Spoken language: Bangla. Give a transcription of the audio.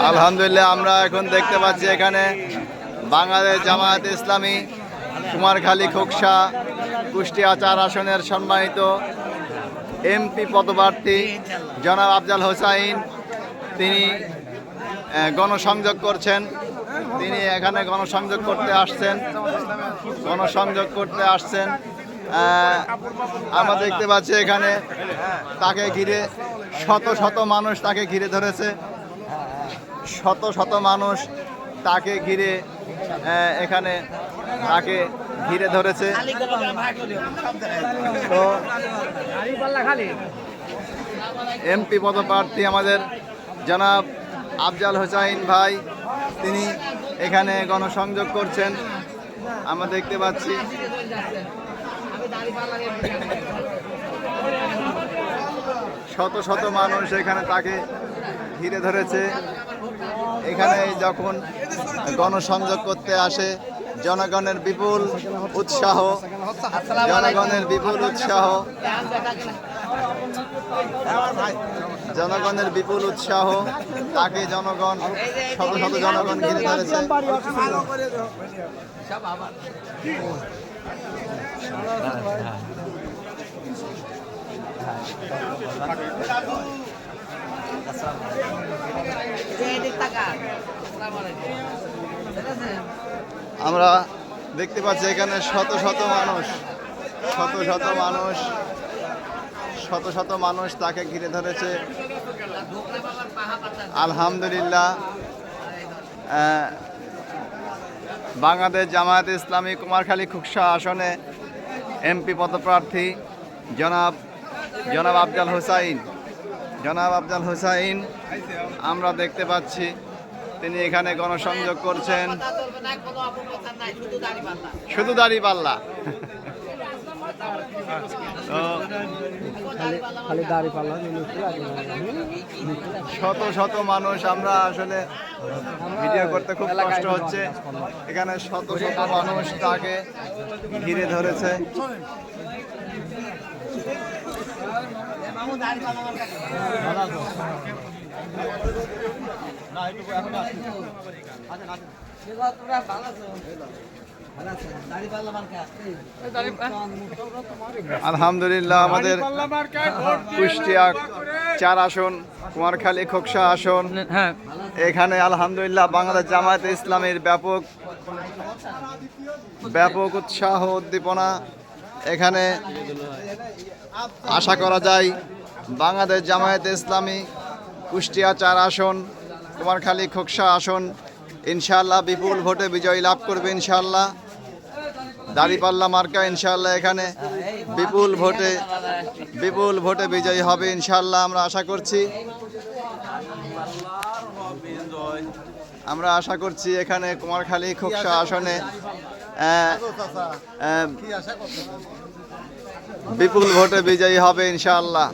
আলহামদুলিল্লাহ আমরা এখন দেখতে পাচ্ছি এখানে বাংলাদেশ জামায়াতে ইসলামী কুমারখালী খোকসা কুষ্টিয়া ৪ আসনের সম্মানিত এমপি পদপ্রার্থী জনাব আফজাল হোসাইন তিনি গণসংযোগ করছেন। তিনি এখানে গণসংযোগ করতে আসছেন। আমরা দেখতে পাচ্ছি এখানে তাকে ঘিরে শত শত মানুষ তাকে ঘিরে ধরেছে। শত মানুষ তাকে ঘিরে এখানে তাকে ঘিরে ধরেছে। তো এমপি পদপ্রার্থী আমাদের জনাব আফজাল হোসাইন ভাই তিনি এখানে গণসংযোগ করছেন। আমরা দেখতে পাচ্ছি শত মানুষ এখানে তাকে ঘিরে ধরেছে। এখানে যখন গণসংযোগ করতে আসে জনগণের বিপুল উৎসাহ তাকে জনগণ শত জনগণ ঘিরে ধরেছে। আমরা দেখতে পাচ্ছি এখানে শত মানুষ তাকে ঘিরে ধরেছে। আলহামদুলিল্লাহ বাংলাদেশ জামায়াতে ইসলামী কুমারখালী খোকসা আসনে এমপি পদপ্রার্থী জনাব আফজাল হোসাইন আমরা দেখতে পাচ্ছি তিনি এখানে গণসংযোগ করছেন। শুধু দাঁড়িপাল্লা শত মানুষ। আমরা আসলে ভিডিও করতে খুব কষ্ট হচ্ছে। এখানে শত মানুষ তাকে ঘিরে ধরেছে। আলহামদুলিল্লাহ আমাদের কুষ্টিয়া ৪ আসন কুমারখালী খোকসা আসন এখানে আলহামদুলিল্লাহ বাংলাদেশ জামায়াতে ইসলামীর ব্যাপক উৎসাহ উদ্দীপনা। এখানে আশা করা যায় বাংলাদেশ জামায়াতে ইসলামী কুষ্টিয়া ৪ আসন কুমারখালী খোকসা আসন ইনশাআল্লাহ বিপুল ভোটে বিজয় লাভ করবে। ইনশাআল্লাহ দাঁড়িপাল্লা মার্কা ইনশাআল্লাহ এখানে বিপুল ভোটে বিজয়ী হবে ইনশাআল্লাহ আমরা আশা করছি এখানে কুমারখালী খোকসা আসনে বিপুল ভোটে বিজয়ী হবে ইনশাআল্লাহ।